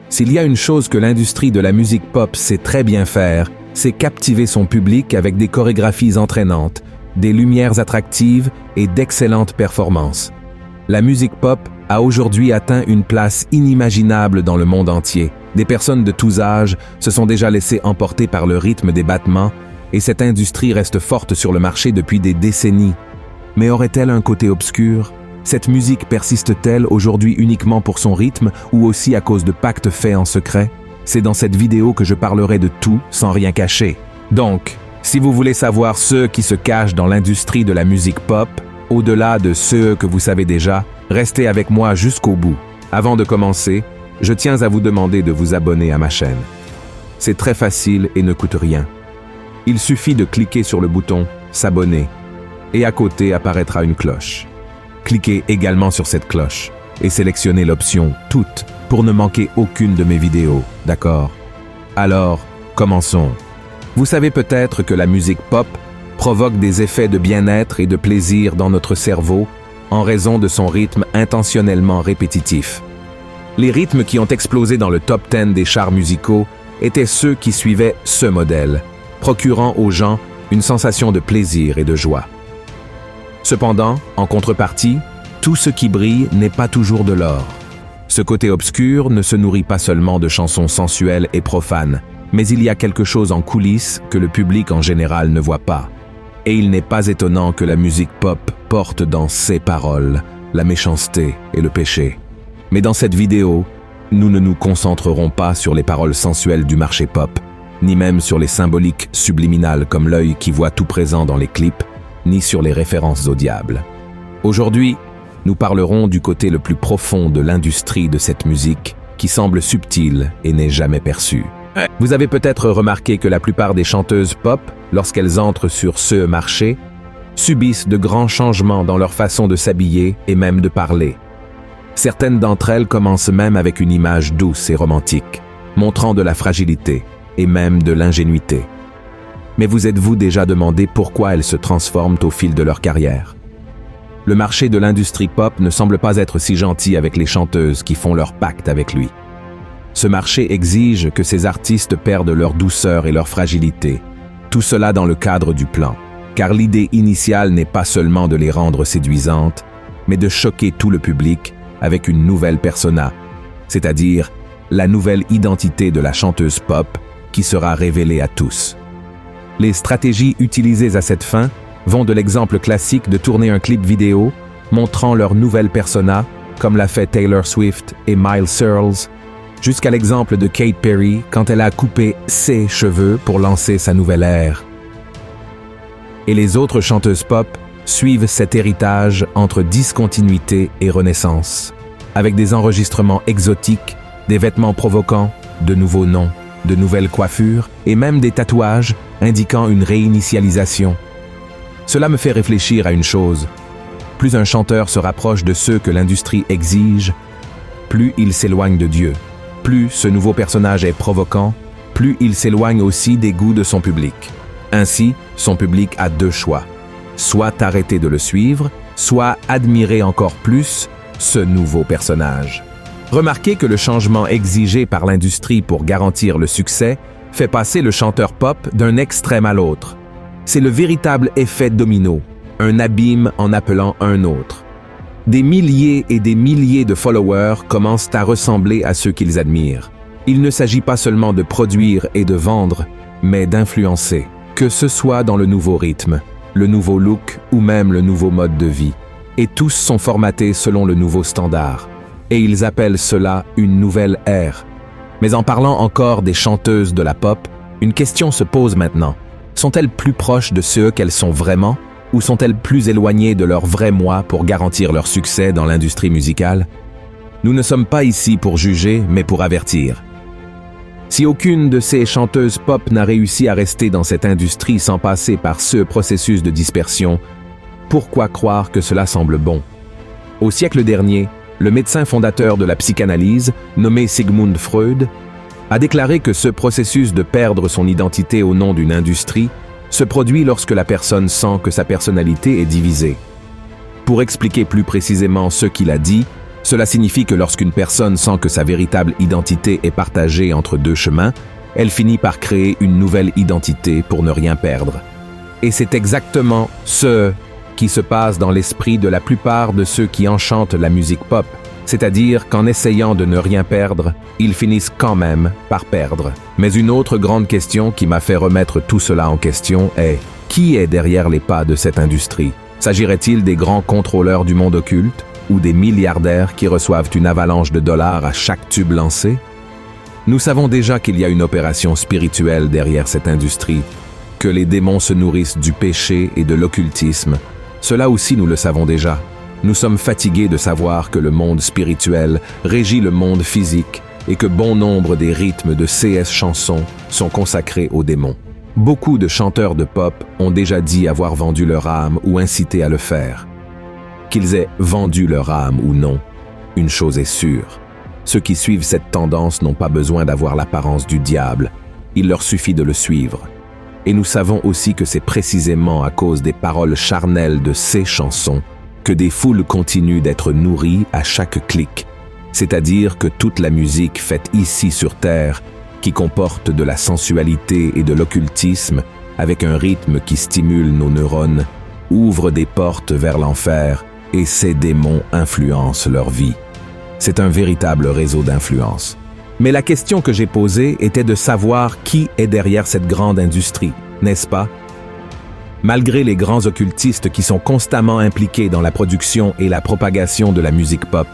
S'il y a une chose que l'industrie de la musique pop sait très bien faire, c'est captiver son public avec des chorégraphies entraînantes, des lumières attractives et d'excellentes performances. La musique pop a aujourd'hui atteint une place inimaginable dans le monde entier. Des personnes de tous âges se sont déjà laissées emporter par le rythme des battements et cette industrie reste forte sur le marché depuis des décennies. Mais aurait-elle un côté obscur? Cette musique persiste-t-elle aujourd'hui uniquement pour son rythme ou aussi à cause de pactes faits en secret? C'est dans cette vidéo que je parlerai de tout sans rien cacher. Donc, si vous voulez savoir ceux qui se cachent dans l'industrie de la musique pop, au-delà de ceux que vous savez déjà, restez avec moi jusqu'au bout. Avant de commencer, je tiens à vous demander de vous abonner à ma chaîne. C'est très facile et ne coûte rien. Il suffit de cliquer sur le bouton « S'abonner » et à côté apparaîtra une cloche. Cliquez également sur cette cloche et sélectionnez l'option « Toutes » pour ne manquer aucune de mes vidéos, d'accord? Alors, commençons. Vous savez peut-être que la musique pop provoque des effets de bien-être et de plaisir dans notre cerveau en raison de son rythme intentionnellement répétitif. Les rythmes qui ont explosé dans le top 10 des charts musicaux étaient ceux qui suivaient ce modèle, procurant aux gens une sensation de plaisir et de joie. Cependant, en contrepartie, tout ce qui brille n'est pas toujours de l'or. Ce côté obscur ne se nourrit pas seulement de chansons sensuelles et profanes, mais il y a quelque chose en coulisses que le public en général ne voit pas. Et il n'est pas étonnant que la musique pop porte dans ses paroles la méchanceté et le péché. Mais dans cette vidéo, nous ne nous concentrerons pas sur les paroles sensuelles du marché pop, ni même sur les symboliques subliminales comme l'œil qui voit tout présent dans les clips, ni sur les références au diable. Aujourd'hui, nous parlerons du côté le plus profond de l'industrie de cette musique qui semble subtile et n'est jamais perçue. Vous avez peut-être remarqué que la plupart des chanteuses pop, lorsqu'elles entrent sur ce marché, subissent de grands changements dans leur façon de s'habiller et même de parler. Certaines d'entre elles commencent même avec une image douce et romantique, montrant de la fragilité et même de l'ingénuité. Mais vous êtes-vous déjà demandé pourquoi elles se transforment au fil de leur carrière? Le marché de l'industrie pop ne semble pas être si gentil avec les chanteuses qui font leur pacte avec lui. Ce marché exige que ces artistes perdent leur douceur et leur fragilité, tout cela dans le cadre du plan, car l'idée initiale n'est pas seulement de les rendre séduisantes, mais de choquer tout le public avec une nouvelle persona, c'est-à-dire la nouvelle identité de la chanteuse pop qui sera révélée à tous. Les stratégies utilisées à cette fin vont de l'exemple classique de tourner un clip vidéo montrant leur nouvelle persona, comme l'a fait Taylor Swift et Miley Cyrus, jusqu'à l'exemple de Katy Perry quand elle a coupé ses cheveux pour lancer sa nouvelle ère. Et les autres chanteuses pop suivent cet héritage entre discontinuité et renaissance, avec des enregistrements exotiques, des vêtements provocants, de nouveaux noms, de nouvelles coiffures et même des tatouages indiquant une réinitialisation. Cela me fait réfléchir à une chose. Plus un chanteur se rapproche de ceux que l'industrie exige, plus il s'éloigne de Dieu. Plus ce nouveau personnage est provoquant, plus il s'éloigne aussi des goûts de son public. Ainsi, son public a deux choix. Soit arrêter de le suivre, soit admirer encore plus ce nouveau personnage. Remarquez que le changement exigé par l'industrie pour garantir le succès fait passer le chanteur pop d'un extrême à l'autre. C'est le véritable effet domino, un abîme en appelant un autre. Des milliers et des milliers de followers commencent à ressembler à ceux qu'ils admirent. Il ne s'agit pas seulement de produire et de vendre, mais d'influencer, que ce soit dans le nouveau rythme, le nouveau look ou même le nouveau mode de vie. Et tous sont formatés selon le nouveau standard. Et ils appellent cela une nouvelle ère. Mais en parlant encore des chanteuses de la pop, une question se pose maintenant. Sont-elles plus proches de ceux qu'elles sont vraiment, ou sont-elles plus éloignées de leur vrai moi pour garantir leur succès dans l'industrie musicale? Nous ne sommes pas ici pour juger, mais pour avertir. Si aucune de ces chanteuses pop n'a réussi à rester dans cette industrie sans passer par ce processus de dispersion, pourquoi croire que cela semble bon? Au siècle dernier, le médecin fondateur de la psychanalyse, nommé Sigmund Freud, a déclaré que ce processus de perdre son identité au nom d'une industrie se produit lorsque la personne sent que sa personnalité est divisée. Pour expliquer plus précisément ce qu'il a dit, Cela signifie que lorsqu'une personne sent que sa véritable identité est partagée entre deux chemins, elle finit par créer une nouvelle identité pour ne rien perdre. Et c'est exactement ce qui se passe dans l'esprit de la plupart de ceux qui enchantent la musique pop, c'est-à-dire qu'en essayant de ne rien perdre, ils finissent quand même par perdre. Mais une autre grande question qui m'a fait remettre tout cela en question est: qui est derrière les pas de cette industrie? S'agirait-il des grands contrôleurs du monde occulte ou des milliardaires qui reçoivent une avalanche de dollars à chaque tube lancé? Nous savons déjà qu'il y a une opération spirituelle derrière cette industrie, que les démons se nourrissent du péché et de l'occultisme. Cela aussi nous le savons déjà. Nous sommes fatigués de savoir que le monde spirituel régit le monde physique et que bon nombre des rythmes de CS chansons sont consacrés aux démons. Beaucoup de chanteurs de pop ont déjà dit avoir vendu leur âme ou incité à le faire. Qu'ils aient vendu leur âme ou non, une chose est sûre. Ceux qui suivent cette tendance n'ont pas besoin d'avoir l'apparence du diable, il leur suffit de le suivre. Et nous savons aussi que c'est précisément à cause des paroles charnelles de ces chansons que des foules continuent d'être nourries à chaque clic, c'est-à-dire que toute la musique faite ici sur Terre, qui comporte de la sensualité et de l'occultisme, avec un rythme qui stimule nos neurones, ouvre des portes vers l'enfer et ces démons influencent leur vie. C'est un véritable réseau d'influence. Mais la question que j'ai posée était de savoir qui est derrière cette grande industrie, n'est-ce pas? Malgré les grands occultistes qui sont constamment impliqués dans la production et la propagation de la musique pop,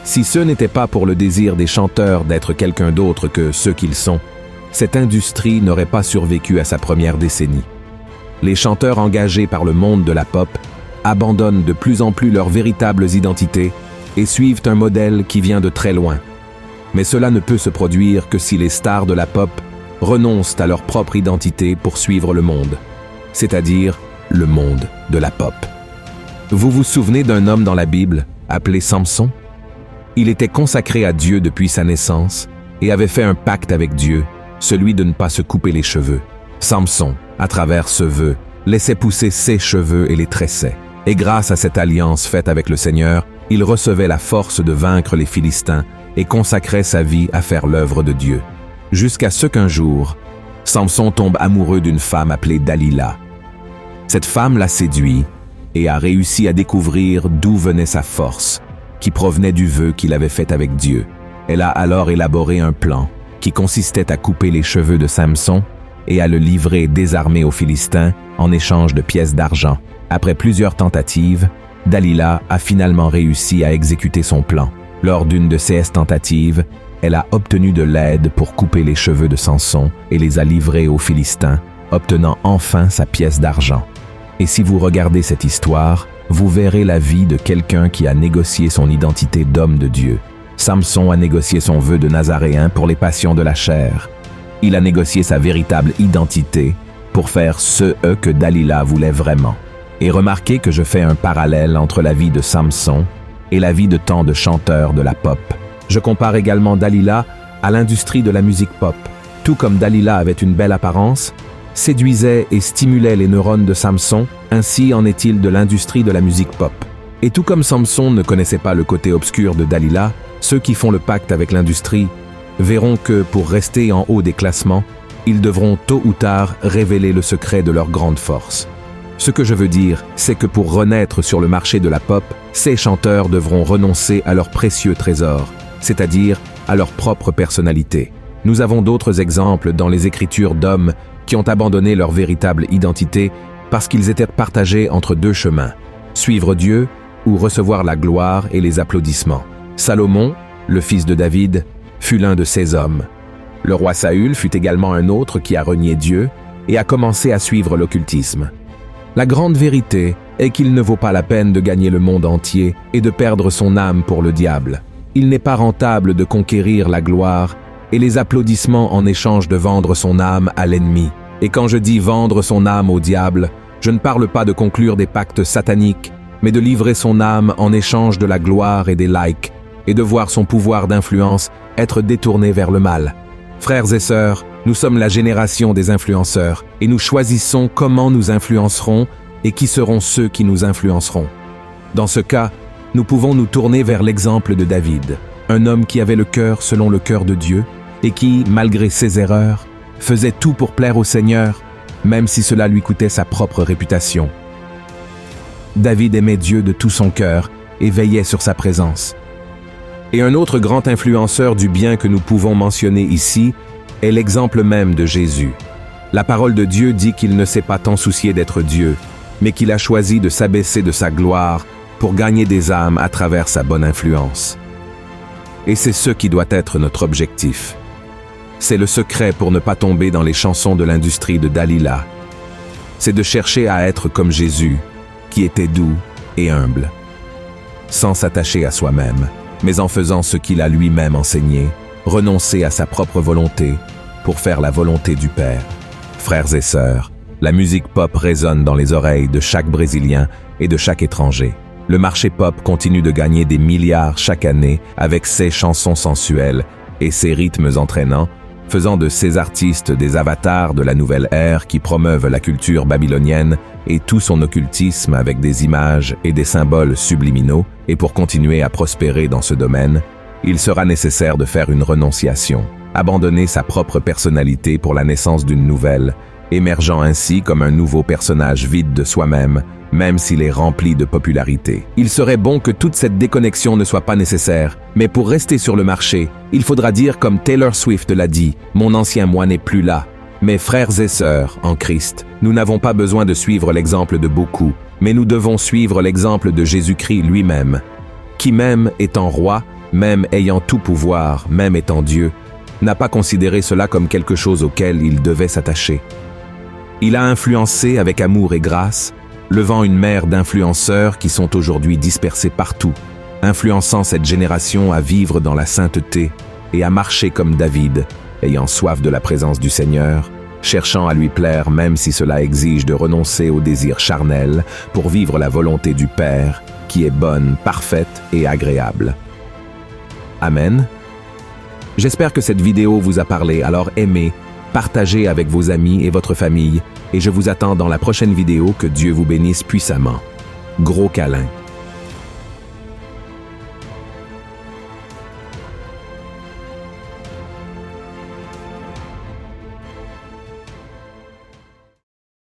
si ce n'était pas pour le désir des chanteurs d'être quelqu'un d'autre que ceux qu'ils sont, cette industrie n'aurait pas survécu à sa première décennie. Les chanteurs engagés par le monde de la pop abandonnent de plus en plus leurs véritables identités et suivent un modèle qui vient de très loin. Mais cela ne peut se produire que si les stars de la pop renoncent à leur propre identité pour suivre le monde, c'est-à-dire le monde de la pop. Vous vous souvenez d'un homme dans la Bible appelé Samson? Il était consacré à Dieu depuis sa naissance et avait fait un pacte avec Dieu, celui de ne pas se couper les cheveux. Samson, à travers ce vœu, laissait pousser ses cheveux et les tressait. Et grâce à cette alliance faite avec le Seigneur, il recevait la force de vaincre les Philistins et consacrait sa vie à faire l'œuvre de Dieu. Jusqu'à ce qu'un jour, Samson tombe amoureux d'une femme appelée Dalila. Cette femme l'a séduit et a réussi à découvrir d'où venait sa force, qui provenait du vœu qu'il avait fait avec Dieu. Elle a alors élaboré un plan qui consistait à couper les cheveux de Samson et à le livrer désarmé aux Philistins en échange de pièces d'argent. Après plusieurs tentatives, Dalila a finalement réussi à exécuter son plan. Lors d'une de ces tentatives, elle a obtenu de l'aide pour couper les cheveux de Samson et les a livrés aux Philistins, obtenant enfin sa pièce d'argent. Et si vous regardez cette histoire, vous verrez la vie de quelqu'un qui a négocié son identité d'homme de Dieu. Samson a négocié son vœu de Nazaréen pour les passions de la chair. Il a négocié sa véritable identité pour faire ce que Dalila voulait vraiment. Et remarquez que je fais un parallèle entre la vie de Samson et la vie de tant de chanteurs de la pop. Je compare également Dalila à l'industrie de la musique pop. Tout comme Dalila avait une belle apparence, séduisait et stimulait les neurones de Samson, ainsi en est-il de l'industrie de la musique pop. Et tout comme Samson ne connaissait pas le côté obscur de Dalila, ceux qui font le pacte avec l'industrie verront que pour rester en haut des classements, ils devront tôt ou tard révéler le secret de leur grande force. Ce que je veux dire, c'est que pour renaître sur le marché de la pop, ces chanteurs devront renoncer à leurs précieux trésors, c'est-à-dire à leur propre personnalité. Nous avons d'autres exemples dans les écritures d'hommes qui ont abandonné leur véritable identité parce qu'ils étaient partagés entre deux chemins, suivre Dieu ou recevoir la gloire et les applaudissements. Salomon, le fils de David, fut l'un de ces hommes. Le roi Saül fut également un autre qui a renié Dieu et a commencé à suivre l'occultisme. La grande vérité est qu'il ne vaut pas la peine de gagner le monde entier et de perdre son âme pour le diable. Il n'est pas rentable de conquérir la gloire et les applaudissements en échange de vendre son âme à l'ennemi. Et quand je dis vendre son âme au diable, je ne parle pas de conclure des pactes sataniques, mais de livrer son âme en échange de la gloire et des likes, et de voir son pouvoir d'influence être détourné vers le mal. Frères et sœurs, nous sommes la génération des influenceurs, et nous choisissons comment nous influencerons et qui seront ceux qui nous influenceront. Dans ce cas, nous pouvons nous tourner vers l'exemple de David, un homme qui avait le cœur selon le cœur de Dieu et qui, malgré ses erreurs, faisait tout pour plaire au Seigneur, même si cela lui coûtait sa propre réputation. David aimait Dieu de tout son cœur et veillait sur sa présence. Et un autre grand influenceur du bien que nous pouvons mentionner ici est l'exemple même de Jésus. La parole de Dieu dit qu'il ne s'est pas tant soucié d'être Dieu, mais qu'il a choisi de s'abaisser de sa gloire pour gagner des âmes à travers sa bonne influence. Et c'est ce qui doit être notre objectif. C'est le secret pour ne pas tomber dans les chansons de l'industrie de Dalila. C'est de chercher à être comme Jésus, qui était doux et humble, sans s'attacher à soi-même, mais en faisant ce qu'il a lui-même enseigné, renoncer à sa propre volonté pour faire la volonté du Père. Frères et sœurs, la musique pop résonne dans les oreilles de chaque Brésilien et de chaque étranger. Le marché pop continue de gagner des milliards chaque année avec ses chansons sensuelles et ses rythmes entraînants, faisant de ces artistes des avatars de la nouvelle ère qui promeuvent la culture babylonienne et tout son occultisme avec des images et des symboles subliminaux. Et pour continuer à prospérer dans ce domaine, il sera nécessaire de faire une renonciation, abandonner sa propre personnalité pour la naissance d'une nouvelle, émergeant ainsi comme un nouveau personnage vide de soi-même, même s'il est rempli de popularité. Il serait bon que toute cette déconnexion ne soit pas nécessaire, mais pour rester sur le marché, il faudra dire comme Taylor Swift l'a dit, « Mon ancien moi n'est plus là ». Mes frères et sœurs en Christ, nous n'avons pas besoin de suivre l'exemple de beaucoup, mais nous devons suivre l'exemple de Jésus-Christ lui-même, qui même étant roi, même ayant tout pouvoir, même étant Dieu, n'a pas considéré cela comme quelque chose auquel il devait s'attacher. Il a influencé avec amour et grâce, levant une mer d'influenceurs qui sont aujourd'hui dispersés partout, influençant cette génération à vivre dans la sainteté et à marcher comme David, ayant soif de la présence du Seigneur, cherchant à lui plaire même si cela exige de renoncer aux désirs charnels pour vivre la volonté du Père, qui est bonne, parfaite et agréable. Amen. J'espère que cette vidéo vous a parlé, alors aimez, partagez avec vos amis et votre famille, et je vous attends dans la prochaine vidéo. Que Dieu vous bénisse puissamment. Gros câlin.